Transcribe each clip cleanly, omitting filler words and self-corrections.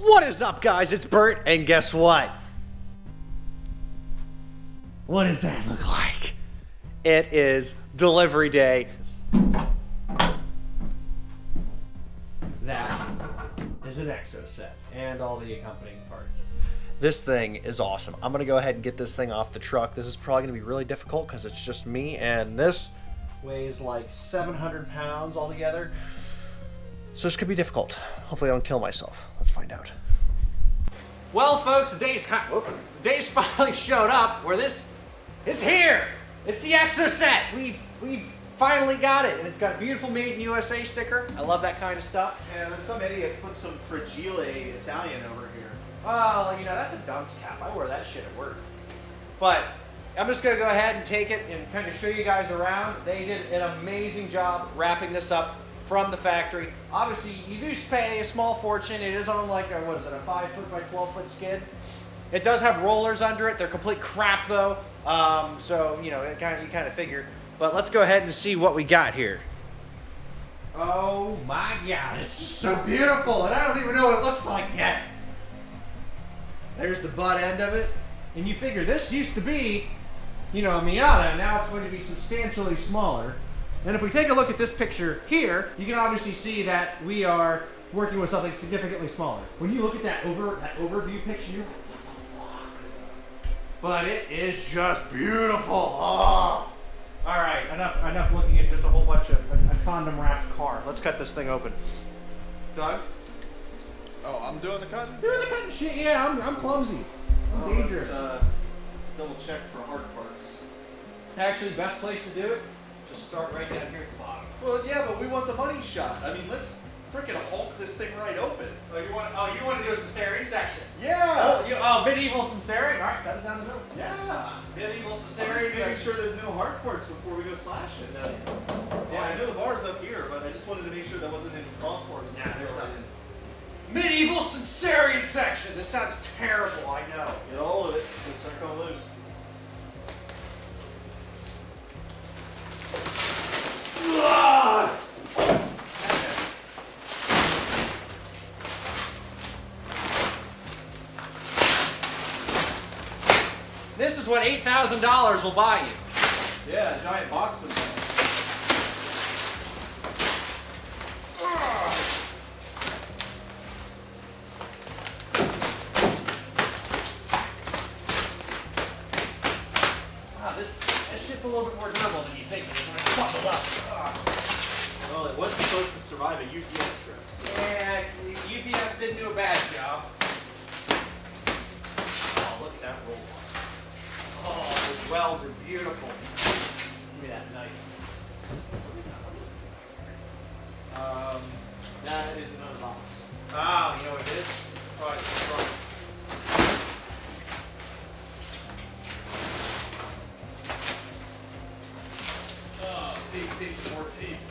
What is up, guys? It's Bert, and guess what? What does that look like? It is delivery day. That is an Exocet and all the accompanying parts. This thing is awesome. I'm gonna go ahead and get this thing off the truck. This is probably gonna be really difficult because it's just me, and this weighs like 700 pounds altogether. So this could be difficult. Hopefully I don't kill myself. Let's find out. Well, folks, the day's finally showed up where this is here. It's the Exocet. We've finally got it, and it's got a beautiful Made in USA sticker. I love that kind of stuff. Yeah, then some idiot put some Fragile Italian over here. Well, you know, that's a dunce cap. I wear that shit at work. But I'm just gonna go ahead and take it and kind of show you guys around. They did an amazing job wrapping this up from the factory. Obviously, you do pay a small fortune. It is on like a, what is it, a 5-foot by 12-foot skid. It does have rollers under it. They're complete crap though. So you know, you kind of figure. But let's go ahead and see what we got here. Oh my God, it's just so beautiful, and I don't even know what it looks like yet. There's the butt end of it, and you figure this used to be, you know, a Miata, and now it's going to be substantially smaller. And if we take a look at this picture here, you can obviously see that we are working with something significantly smaller. When you look at that overview picture, you're like, what the fuck? But it is just beautiful. Oh. All right, enough looking at just a whole bunch of a condom wrapped car. Let's cut this thing open. Doug? Oh, I'm doing the cutting? You're the kind of shit. Yeah, I'm clumsy. I'm dangerous. Let's, double check for hard parts. Actually, best place to do it, just start right down here at the bottom. Well, yeah, but we want the money shot. I mean, let's freaking Hulk this thing right open. Oh, you want to do a cesarean section? Yeah. Medieval cesarean. All right, cut it down the middle. Yeah. Medieval I'm cesarean just making section. sure there's no hard parts before we go slashing. Yeah, I know the bar's up here, but I just wanted to make sure there wasn't any cross bars. Nah, there's nothing. Medieval cesarean section. This sounds terrible. I know. Get a hold of it. It's start going loose. This is what $8,000 will buy you. Yeah, a giant box of them. Wow, this shit's a little bit more durable than you think. It's gonna buckle up. Well, it was supposed to survive a UPS trip. So. Yeah, UPS didn't do a bad job. Oh, look at that roll. Oh, those welds are beautiful. Give me that knife. That is another box. Oh, you know what it is? Oh, it's the front. Oh, teeth, more teeth.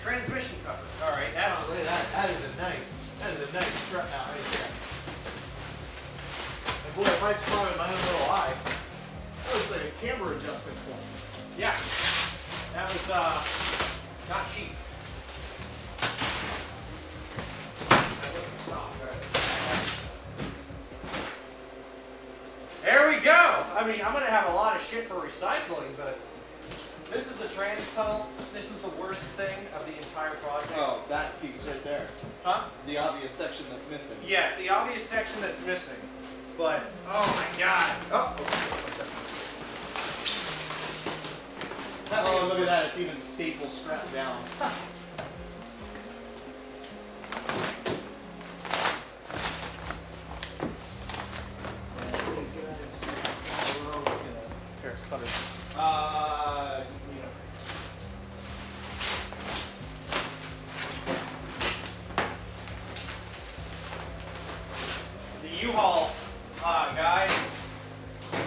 Transmission cover. All right, that's. Oh, look at that. That is a nice strut mount right there. And boy, if I saw it in my own little eye, that looks like a camera adjustment point. Yeah, that was not cheap. That wasn't stock, right? There we go. I mean, I'm gonna have a lot of shit for recycling, but this is the trans tunnel. This is the worst thing of the entire project. Oh, that piece right there. Huh? The obvious section that's missing. Yes, the obvious section that's missing. But oh my God. Oh. Oh, look at that. It's even staple strapped down. These guys. We're always gonna pair of cutters. You know. The U-Haul guy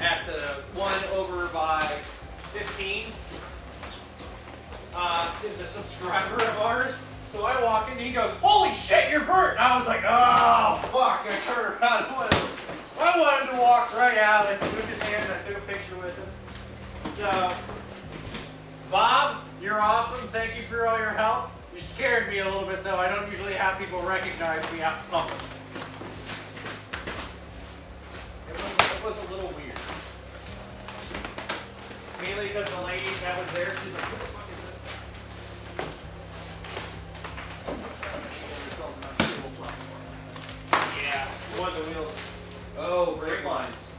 at the one over by 15 is a subscriber of ours. So I walk in and he goes, "Holy shit, you're Bert!" And I was like, "Oh fuck!" I turned around and I wanted to walk right out and took his hand and I took a picture with him. So Bob, You're awesome. Thank you for all your help. You scared me a little bit, though. I don't usually have people recognize me out in public. It was a little weird. Mainly because the lady that was there, she's like, what the fuck is this? Yeah. What, the wheels? Oh, brake lines.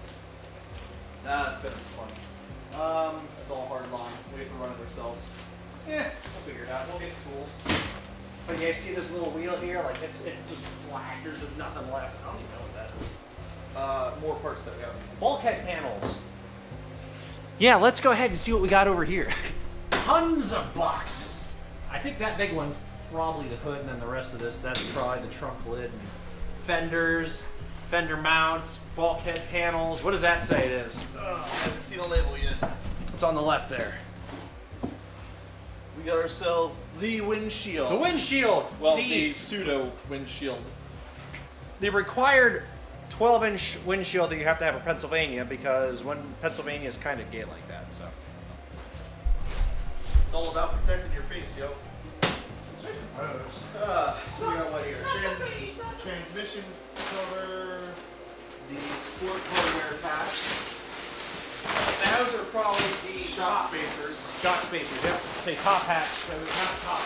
That's gonna be funny. That's all hard line. We have to run it ourselves. Yeah, we'll figure it out. We'll get the tools. But yeah, see this little wheel here? Like it's just flat. There's nothing left. I don't even know what that is. More parts that we haven't seen. Bulkhead panels. Yeah, let's go ahead and see what we got over here. Tons of boxes. I think that big one's probably the hood, and then the rest of this, that's probably the trunk lid. And fenders, fender mounts, bulkhead panels. What does that say it is? I haven't seen a label yet. It's on the left there. We got ourselves the windshield. The windshield. Well, the pseudo windshield. The required 12-inch windshield that you have to have in Pennsylvania, because Pennsylvania is kind of gay like that. So it's all about protecting your face, yo. I suppose. So we got what here? Transmission cover, the sport hardware patch. those are probably the Shock spacers. Shock spacers, yep. Say top hats, so not top.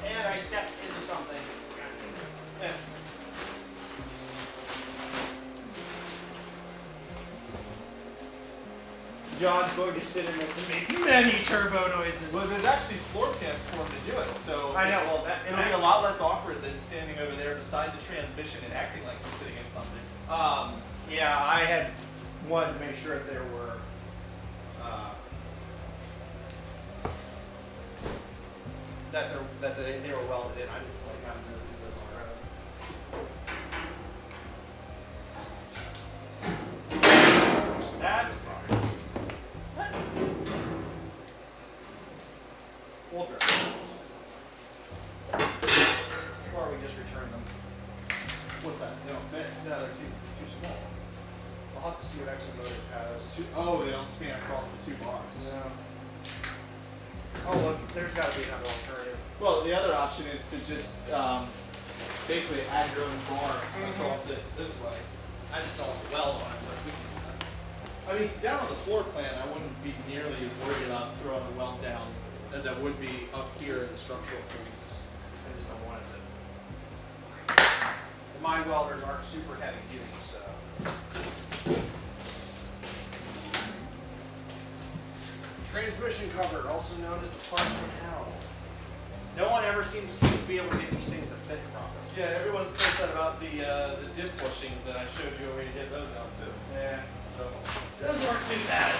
And I stepped into something. Yeah. John's going to sit in this and make many turbo noises. Well, there's actually floor pans for him to do it, so I know. Well, it'll be a lot less awkward than standing over there beside the transmission and acting like you're sitting in something. Yeah, I had wanted to make sure that there were that they were welded in. I didn't feel like having to do those on our own. That's fine. We'll dress or we just return them. What's that? They don't fit? No, they're too small. I'll have to see what Exomotive has. Oh, they don't span across the two bars. No. Oh, look, there's got to be another alternative. Well, the other option is to just basically add your own bar across it this way. I just don't weld on it, but we can do that. I mean, down on the floor plan, I wouldn't be nearly as worried about throwing a weld down as I would be up here in the structural points. I just don't want it to. My welders aren't super heavy duty, so. Transmission cover, also known as the part from hell. No one ever seems to be able to get these things to fit properly. Yeah, everyone says that about the dip bushings, and I showed you a way to get those out too. Yeah. So Those aren't too bad.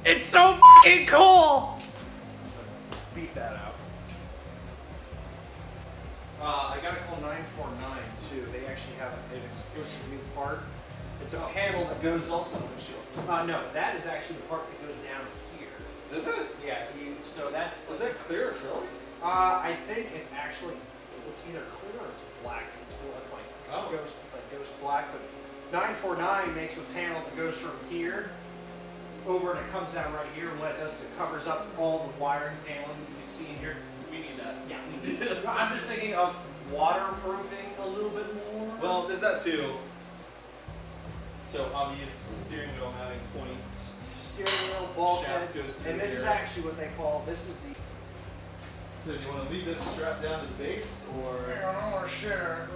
It's so fucking cool! Beat that out. I gotta call 949 too. They actually have an exclusive new part. It's a panel that this goes. is also a windshield. No, that is actually the part that goes down here. Is it? Yeah, so that's. Was that clear acrylic? I think it's actually, it's either clear or it's black. It's like ghost. It's like ghost black. But 949 makes a panel that goes from here over and it comes down right here. And what it does is it covers up all the wiring paneling you can see in here. We need that. Yeah, we do. I'm just thinking of waterproofing a little bit more. Well, there's that too. So obvious steering wheel having points. Steering wheel, bulkheads, Shaft goes through and this is here. actually what they call. This is the. So do you want to leave this strapped down to the base, or? Oh, sure.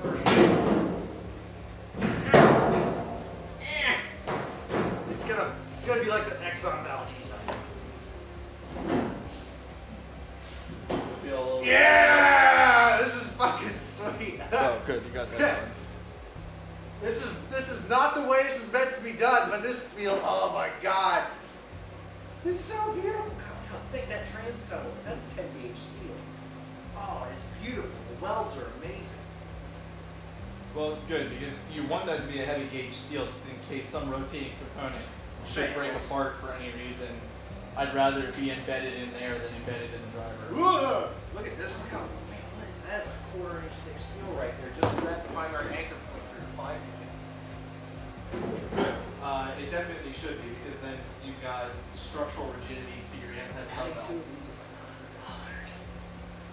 It's gonna be like the Exxon Valdez. Feel a little Yeah, this is fucking sweet. Oh, good, you got that one. This is not the way this is meant to be done, but this feels. Oh my god, it's so beautiful. God, how thick that trans tunnel is. That's 10 gauge steel. Oh, it's beautiful. The welds are amazing. Well, good, because you want that to be a heavy gauge steel just in case some rotating component should break apart for any reason. I'd rather it be embedded in there than embedded in the driver. Whoa! Look at this. Look how, man, what is that? That's a 1/4 inch thick steel right there, just for that primary anchor point for your 5 unit. Good. It definitely should be, because then you've got structural rigidity to your anti-sub belt.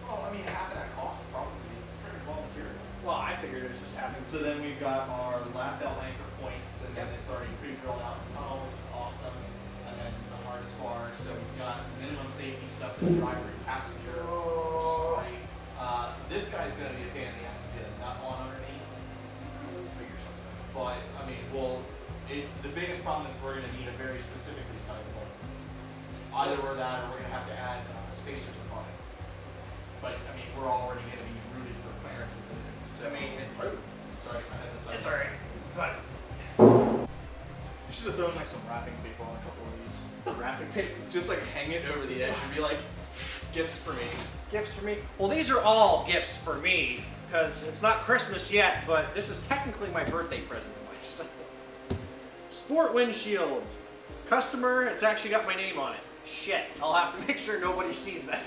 Well, I mean, half of that cost probably is pretty raw material. Well, I figured it was just happening. So then we've got our lap belt anchor points, and then it's already pre-drilled out in the tunnel, which is awesome. And then the hardest bar. So we've got minimum safety stuff for the driver and passenger, which is great. This guy's going to be a pain in the ass to get a nut on underneath. We'll figure something out. But, I mean, the biggest problem is we're going to need a very specifically sized bolt. Either or that, or we're going to have to add spacers upon it. But, I mean, we're already going to be rooted for clearances and it's so... Sorry, I had this. It's alright. But you should have thrown like some wrapping paper on a couple of these. wrapping paper. Just like hang it over the edge and be like, gifts for me. Gifts for me? Well, these are all gifts for me, because it's not Christmas yet, but this is technically my birthday present to myself. Sport windshield. Customer, it's actually got my name on it. Shit, I'll have to make sure nobody sees that.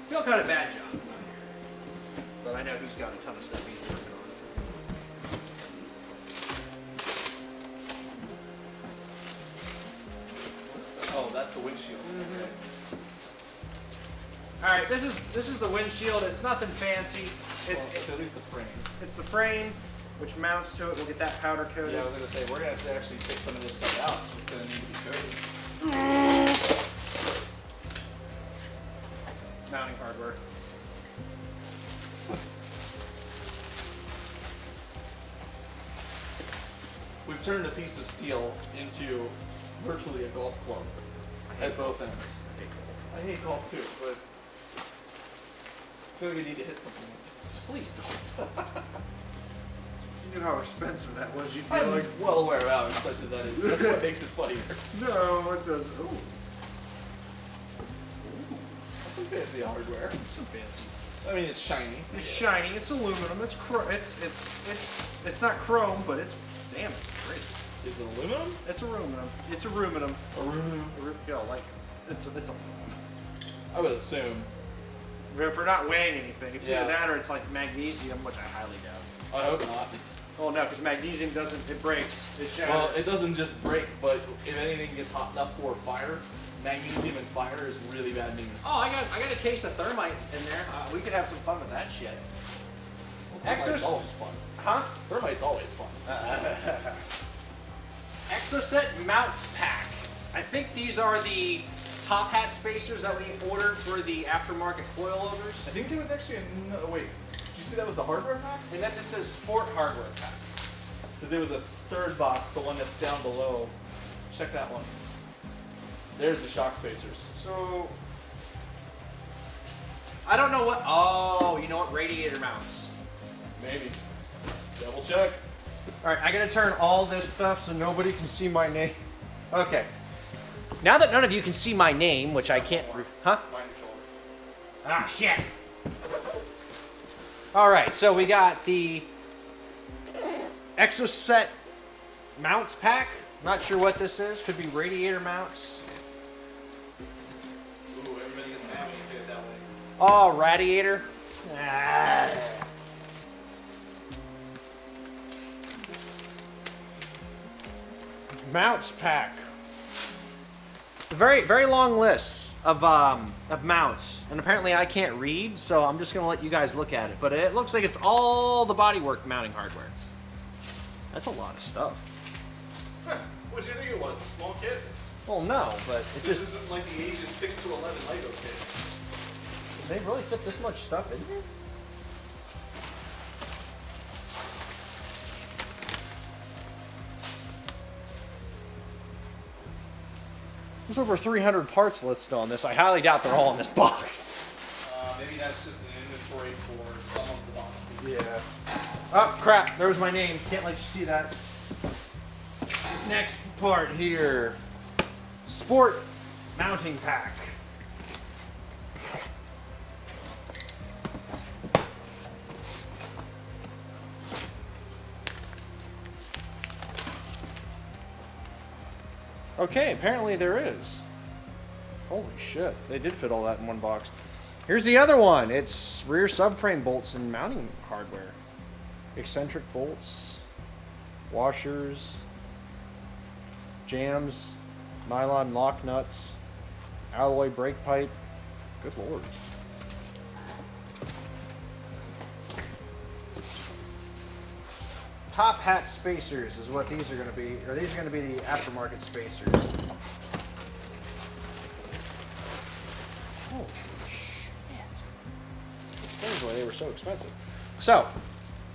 Feel kind of bad, John. But I know he's got a ton of stuff he's working on. Oh, that's the windshield. Mm-hmm. All right, this is the windshield. It's nothing fancy. It's at least the frame. It's the frame, which mounts to it. We'll get that powder coated. Yeah, I was gonna say we're gonna have to actually take some of this stuff out. It's gonna need to be coated. Mounting hardware. We've turned a piece of steel into virtually a golf club at both ends. I hate golf too, but I feel like I need to hit something like this. Please don't. You knew how expensive that was. You'd be I'm like, well aware of how expensive that is. That's what makes it funnier. no, it doesn't. Ooh. That's some fancy hardware. Some fancy. I mean, it's shiny. It's shiny. It's aluminum. It's it's not chrome, but it's damn. It's great. Is it aluminum? It's aluminum. It's aluminum. Aluminum. Yeah, like it's a. I would assume. If we're not weighing anything, it's Yeah. either that or it's like magnesium, which I highly doubt. I hope not. Oh no, because magnesium doesn't. It breaks. It shatters. Well, it doesn't just break, but if anything gets hot enough for fire, magnesium and fire is really bad news. Oh, I got a case of thermite in there. We could have some fun with that shit. Thermite's always fun. Huh? Thermite's always fun. Exocet mounts pack. I think these are the top hat spacers that we ordered for the aftermarket coilovers. I think there was actually wait. Did you see that was the hardware pack? And then this says sport hardware pack. Because there was a third box, the one that's down below. Check that one. There's the shock spacers. So I don't know what. Oh, you know what? Radiator mounts. Maybe. Double check. All right, I gotta turn all this stuff so nobody can see my name. Okay. Now that none of you can see my name, which I can't. Huh? Mind your shoulder. Ah, shit. All right, so we got the Exocet mounts pack. Not sure what this is. Could be radiator mounts. Ooh, everybody gets mad when you say it that way. Oh, radiator. Ah. Mounts pack. A very, very long list of mounts, and apparently I can't read, so I'm just gonna let you guys look at it. But it looks like it's all the bodywork mounting hardware. That's a lot of stuff. Huh. What do you think it was? A small kit? Well, no, but it This just isn't like the ages 6 to 11 Lego kit. they really fit this much stuff in here. There's over 300 parts listed on this. I highly doubt they're all in this box. Maybe that's just an inventory for some of the boxes. Yeah. Oh, crap. There was my name. Can't let you see that. Next part here. Sport mounting pack. Okay, apparently there is. Holy shit, they did fit all that in one box. Here's the other one. It's rear subframe bolts and mounting hardware. Eccentric bolts, washers, jams, nylon lock nuts, alloy brake pipe. Good lord. Top hat spacers is what these are going to be, or these are going to be the aftermarket spacers. Holy shit. Explains why they were so expensive. So,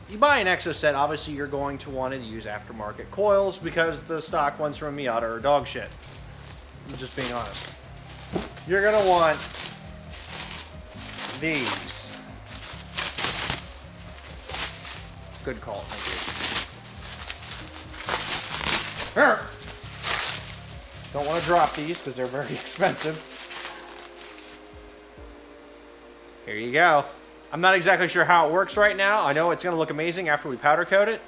you buy an Exocet, obviously you're going to want to use aftermarket coils because the stock ones from Miata are dog shit. I'm just being honest. You're going to want these. Good call, thank you. Don't want to drop these because they're very expensive. Here you go. I'm not exactly sure how it works right now. I know it's going to look amazing after we powder coat it.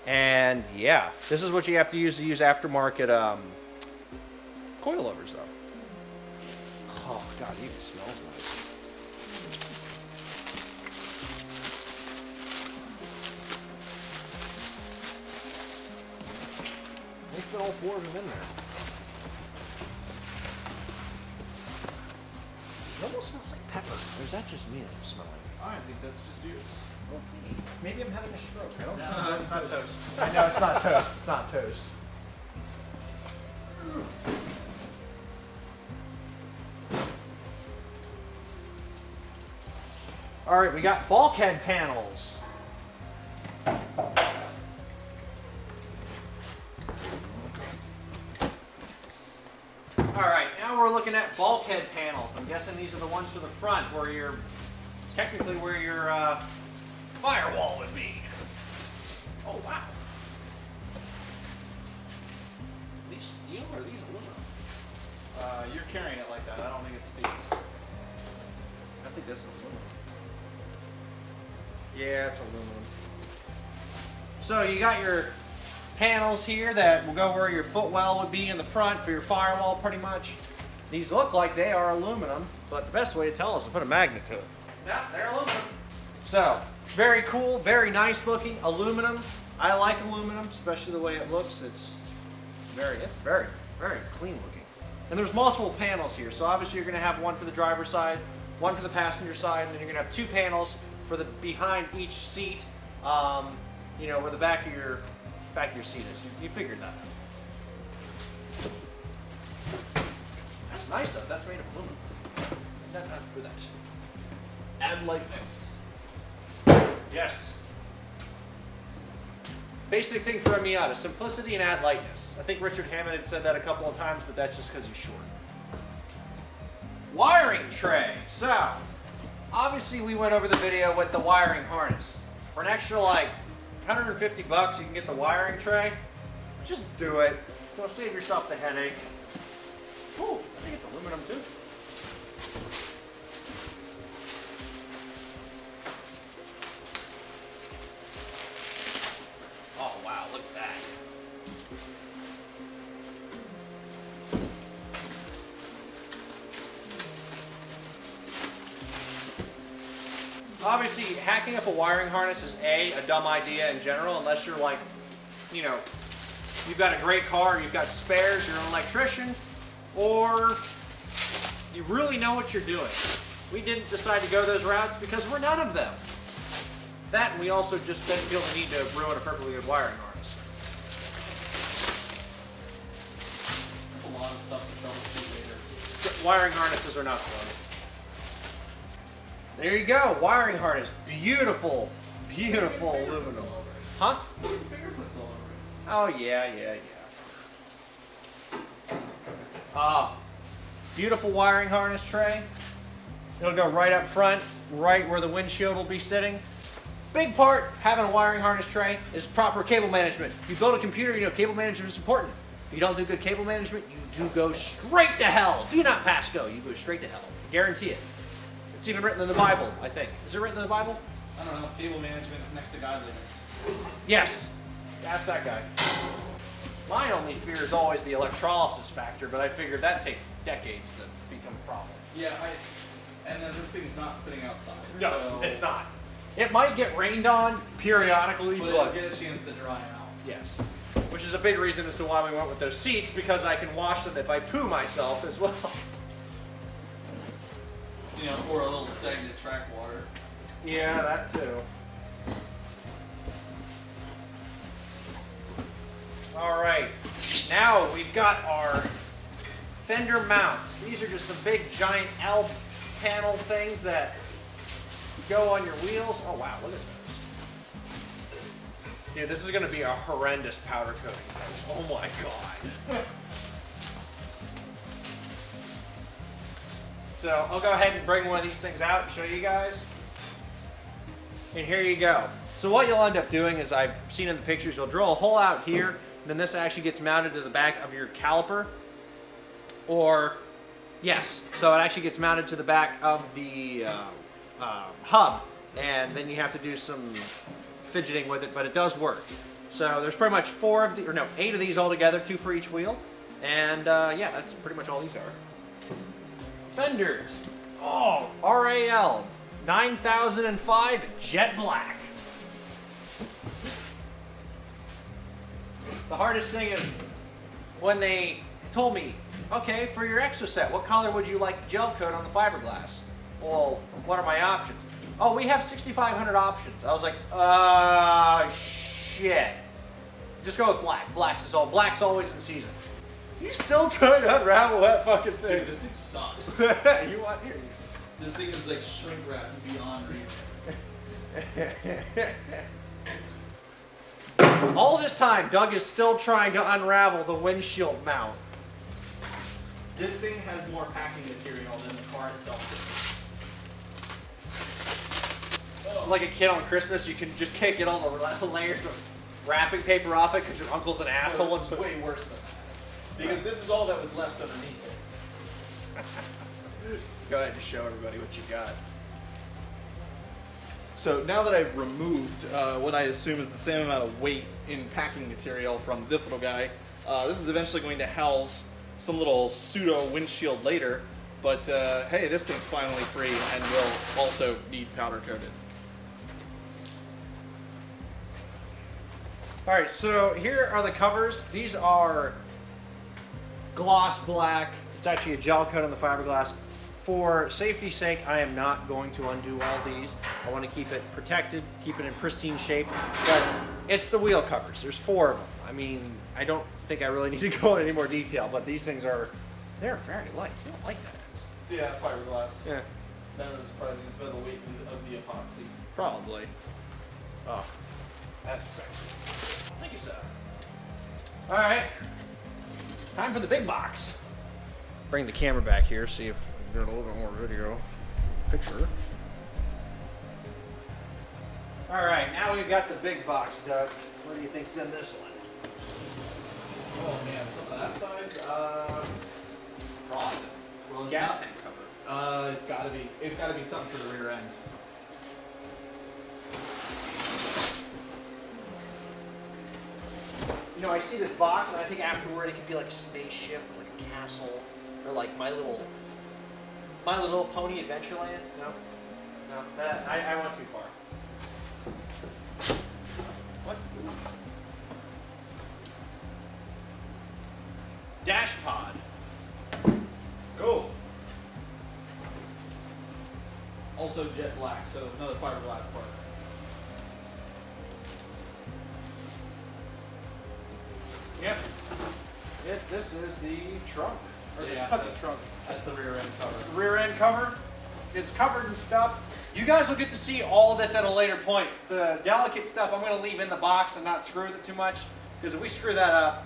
And yeah, this is what you have to use aftermarket coilovers though. Oh god, it even smells nice. They fit all 4 of them in there. It almost smells like pepper. Or is that just me that smells like? I think that's just you. Okay. Maybe I'm having a stroke. I don't No, smell it's not toast. I know it's not toast. It's not toast. All right, we got bulkhead panels. All right, now we're looking at bulkhead panels. I'm guessing these are the ones to the front where you're technically where your firewall would be. Oh wow. Are these steel or are these aluminum? You're carrying it like that. I don't think it's steel. I think this is aluminum. Yeah, it's aluminum. So you got your panels here that will go where your footwell would be in the front for your firewall pretty much. These look like they are aluminum, but the best way to tell is to put a magnet to it. Yeah, they're aluminum. So, very cool, very nice looking aluminum. I like aluminum, especially the way it looks. It's very clean looking. And there's multiple panels here. So obviously you're gonna have one for the driver's side, one for the passenger side, and then you're gonna have 2 panels for the behind each seat. You know, where the back of your seat is. You figured that out. That's nice though. That's made of aluminum. For that. Add lightness. Yes. Basic thing for a Miata, simplicity and add lightness. I think Richard Hammond had said that a couple of times, but that's just because he's short. Wiring tray. So, obviously we went over the video with the wiring harness. For an extra like 150 bucks, you can get the wiring tray. Just do it. Don't save yourself the headache. Ooh, I think it's aluminum too. Oh wow, look at that. Obviously, hacking up a wiring harness is a dumb idea in general, unless you're like, you know, you've got a great car, you've got spares, you're an electrician, or you really know what you're doing. We didn't decide to go those routes because we're none of them. That, and we also just didn't feel the need to ruin a perfectly good wiring harness. There's a lot of stuff to troubleshoot later. Wiring harnesses are not fun. There you go, wiring harness. Beautiful, beautiful aluminum. Huh? Fingerprints all over it. Oh, yeah. Ah, beautiful wiring harness tray. It'll go right up front, right where the windshield will be sitting. Big part, having a wiring harness tray, is proper cable management. If you build a computer, you know cable management is important. If you don't do good cable management, you do go straight to hell. Do not pass go, you go straight to hell. Guarantee it. It's even written in the Bible, I think. Is it written in the Bible? I don't know. Cable management is next to godliness. Yes. Ask that guy. My only fear is always the electrolysis factor, but I figured that takes decades to become a problem. Yeah, and then this thing's not sitting outside. No, so it's not. It might get rained on periodically, but it'll get a chance to dry out. yes. Which is a big reason as to why we went with those seats, because I can wash them if I poo myself as well. You know, or a little stagnant track water. Yeah, that too. All right, now we've got our fender mounts. These are just some big giant L panel things that go on your wheels. Oh wow, look at those. Dude, this is gonna be a horrendous powder coating thing. Oh my god. So I'll go ahead and bring one of these things out and show you guys. And here you go. So what you'll end up doing is, I've seen in the pictures, you'll drill a hole out here, and then this actually gets mounted to the back of your caliper. Or, yes, so it actually gets mounted to the back of the hub, and then you have to do some fidgeting with it, but it does work. So there's pretty much 8 of these all together, 2 for each wheel. And yeah, that's pretty much all these are. Fenders. Oh, RAL 9005 jet black. The hardest thing is when they told me, okay, for your Exocet, what color would you like the gel coat on the fiberglass? Well, what are my options? Oh, we have 6,500 options. I was like, shit. Just go with black. Black's always in season. You still trying to unravel that fucking thing? Dude, this thing sucks. You want here? This thing is like shrink wrapped beyond reason. All this time, Doug is still trying to unravel the windshield mount. This thing has more packing material than the car itself. Like a kid on Christmas, you can just can't get all the layers of wrapping paper off it because your uncle's an asshole. No, this is way worse than that. Because this is all that was left underneath it. Go ahead and show everybody what you got. So now that I've removed what I assume is the same amount of weight in packing material from this little guy, this is eventually going to house some little pseudo windshield later. But hey, this thing's finally free and will also need powder coated. All right, so here are the covers. These are gloss black. It's actually a gel coat on the fiberglass. For safety's sake, I am not going to undo all these. I want to keep it protected, keep it in pristine shape. But it's the wheel covers. There's 4 of them. I mean, I don't think I really need to go into any more detail, but these things they're very light. You don't like that. Yeah, fiberglass. Yeah. Not really surprising. It's about the weight of the epoxy. Probably. Oh, that's sexy. Thank you, sir. All right. Time for the big box. Bring the camera back here, see if we can get a little bit more video picture. All right, now we've got the big box, Doug. What do you think's in this one? Oh man, something that size? Rod. Well, it's Gas not, tank cover. it's gotta be something for the rear end. You know, I see this box, and I think afterward it could be like a spaceship, like a castle, or like My Little Pony Adventureland. No, that I went too far. What? Dash pod. Go. Also jet black, so another fiberglass part. Yep. This is the trunk. Or Yeah, the trunk. That's the rear end cover. The rear end cover. It's covered in stuff. You guys will get to see all of this at a later point. The delicate stuff I'm going to leave in the box and not screw with it too much, because if we screw that up,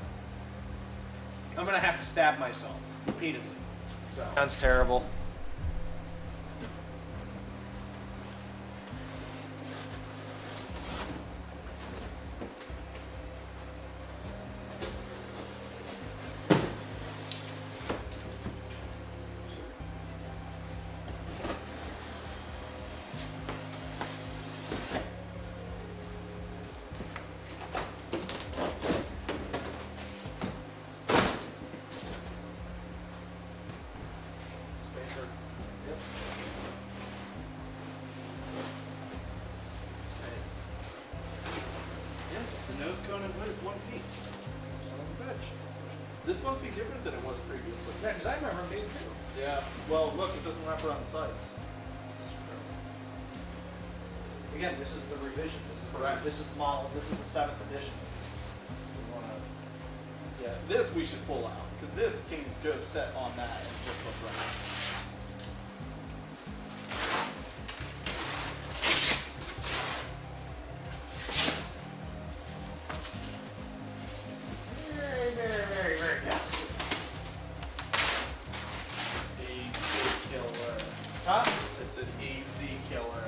I'm going to have to stab myself repeatedly. So. Sounds terrible. nose cone and hood is one piece. Son of a bitch. This must be different than it was previously. Yeah, because I remember them being two. Yeah. Well, look, it doesn't wrap around the sides. Again, this is the revision. Correct. This is the model. This is the 7th edition. We wanna, Yeah, this we should pull out because this can go set on that and just look right. very good. AZ killer. Huh? I said AZ killer.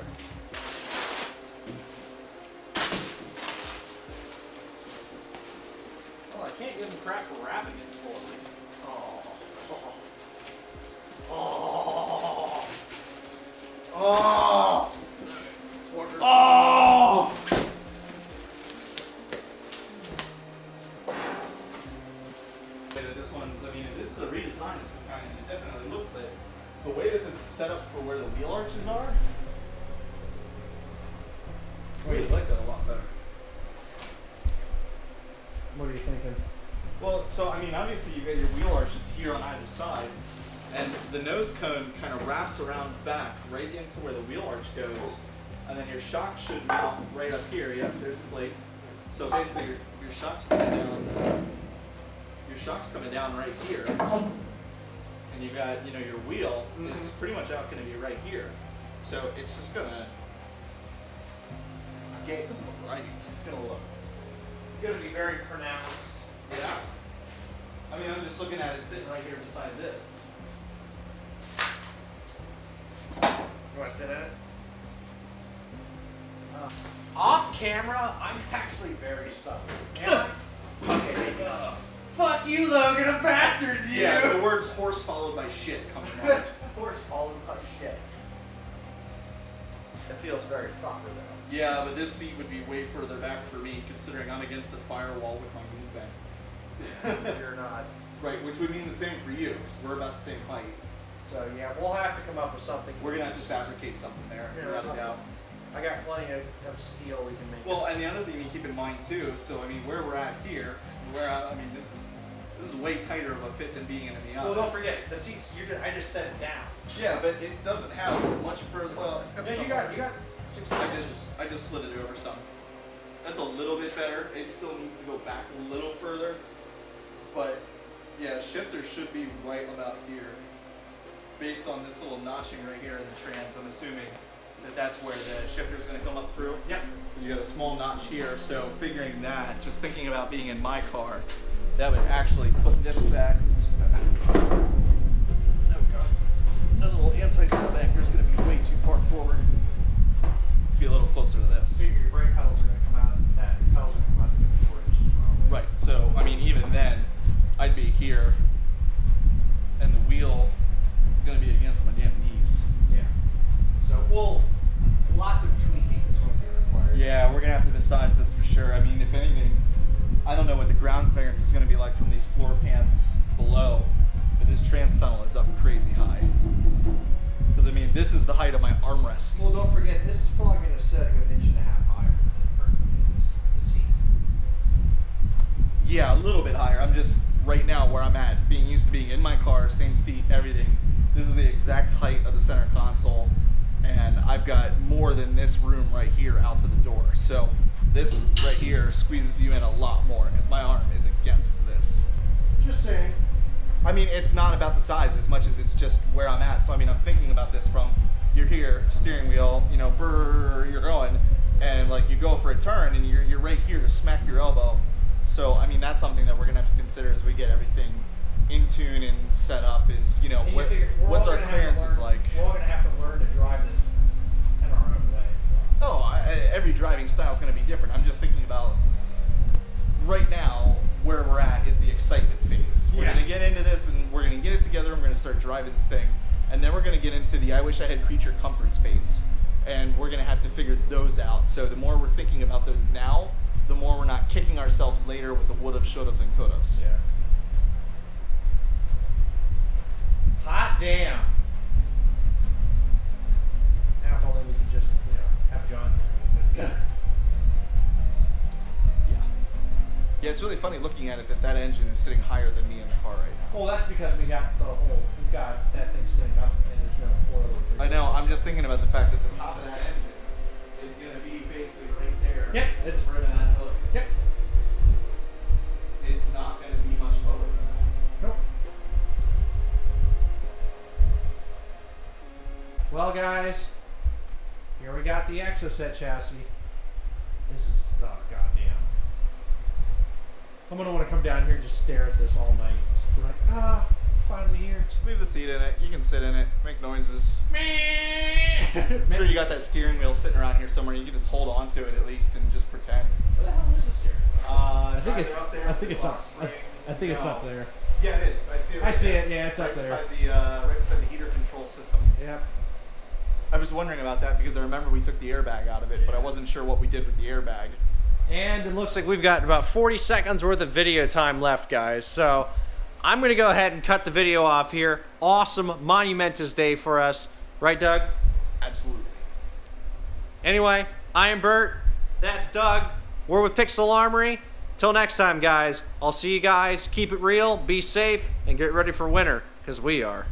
Well, I can't give them crap for wrapping it for me. Oh. Oh. Oh. Oh. This one's, I mean, if this is a redesign of some kind, it definitely looks like the way that this is set up for where the wheel arches are. I really like that a lot better. What are you thinking? Well, so I mean, obviously you got your wheel arches here on either side, and the nose cone kind of wraps around back right into where the wheel arch goes, and then your shock should mount right up here. Yep, there's the plate. So basically, your shock's coming down. Your shock's coming down right here, and you got your wheel is pretty much out going to be right here. So it's just gonna. It's gonna look right. It's gonna look. It's going to be very pronounced. Yeah. I mean, I'm just looking at it sitting right here beside this. You want to sit in it? Off camera, I'm actually very subtle. Am I? Okay, maybe not. Fuck you, Logan, I'm faster than you! Yeah, the words horse followed by shit coming out. Horse followed by shit. It feels very proper though. Yeah, but this seat would be way further back for me, considering I'm against the firewall with my knees bent. You're not. Right, which would mean the same for you, because we're about the same height. So yeah, we'll have to come up with something. We're gonna have to fabricate something there, without a doubt. I got plenty of steel we can make. Well, and the other thing to keep in mind too, so I mean, where we're at here, I mean, this is way tighter of a fit than being in the office. Well, don't forget the seats. I just set it down. Yeah, but it doesn't have much further. Well, it's got Yeah, some. you got 16 I just slid it over some. That's a little bit better. It still needs to go back a little further, but yeah, shifter should be right about here. Based on this little notching right here in the trans, I'm assuming that that's where the shifter is going to come up through. Yep. Because you got a small notch here, so figuring that, just thinking about being in my car, that would actually put this back. Oh god. That little anti-sub anchor is going to be way too far forward. Be a little closer to this. Figure your brake pedals are going to come out. That pedals are going to come out to 4 inches probably. Right. So I mean, even then, I'd be here, and the wheel is going to be against my damn knees. Yeah. So lots of tweaking is going to be required. Yeah, we're going to have to massage this for sure. I mean, if anything, I don't know what the ground clearance is going to be like from these floor pans below, but this trans tunnel is up crazy high. Because I mean, this is the height of my armrest. Well, don't forget, this is probably going to set a good 1.5 inches higher than it currently is. The seat. Yeah, a little bit higher. I'm just right now where I'm at, being used to being in my car, same seat, everything. This is the exact height of the center console, and I've got more than this room right here out to the door. So this right here squeezes you in a lot more because my arm is against this. Just saying. I mean, it's not about the size as much as it's just where I'm at. So I mean, I'm thinking about this from you're here, steering wheel, brr, you're going, and like you go for a turn, and you're right here to smack your elbow. So I mean, that's something that we're gonna have to consider as we get everything in tune and set up. Is what's our clearances like? We're all gonna have to learn to drive this in our own way. Oh, every driving style is gonna be different. I'm just thinking about right now where we're at is the excitement phase. We're gonna get into this and we're gonna get it together and we're gonna start driving this thing. And then we're gonna get into the I wish I had creature comforts phase. And we're gonna have to figure those out. So the more we're thinking about those now, the more we're not kicking ourselves later with the would've, should've, and could've. Yeah. Hot damn. Now probably we could just, have John. Yeah. it's really funny looking at it that engine is sitting higher than me in the car right now. Well, that's because we've got that thing sitting up and there's no spoiler. I know, I'm just thinking about the fact that the top of that engine is going to be basically right there. Yep. It's right on that hook. Yep. It's not going to be much lower than that. Nope. Well, guys, here we got the Exocet chassis. This is, oh, goddamn. I'm going to want to come down here and just stare at this all night. Just be like, it's finally here. Just leave the seat in it. You can sit in it, make noises. I'm sure you got that steering wheel sitting around here somewhere. You can just hold on to it at least and just pretend. Where the hell is the steering wheel? I think think it's up there. I think it's up. I think it's up there. Yeah, it is. I see it. I see it. Yeah, it's up there. Right beside the heater control system. Yep. I was wondering about that because I remember we took the airbag out of it, but I wasn't sure what we did with the airbag. And it looks like we've got about 40 seconds worth of video time left, guys. So I'm going to go ahead and cut the video off here. Awesome, monumentous day for us. Right, Doug? Absolutely. Anyway, I am Bert. That's Doug. We're with Pixel Armory. Till next time, guys. I'll see you guys. Keep it real, be safe, and get ready for winter, because we are.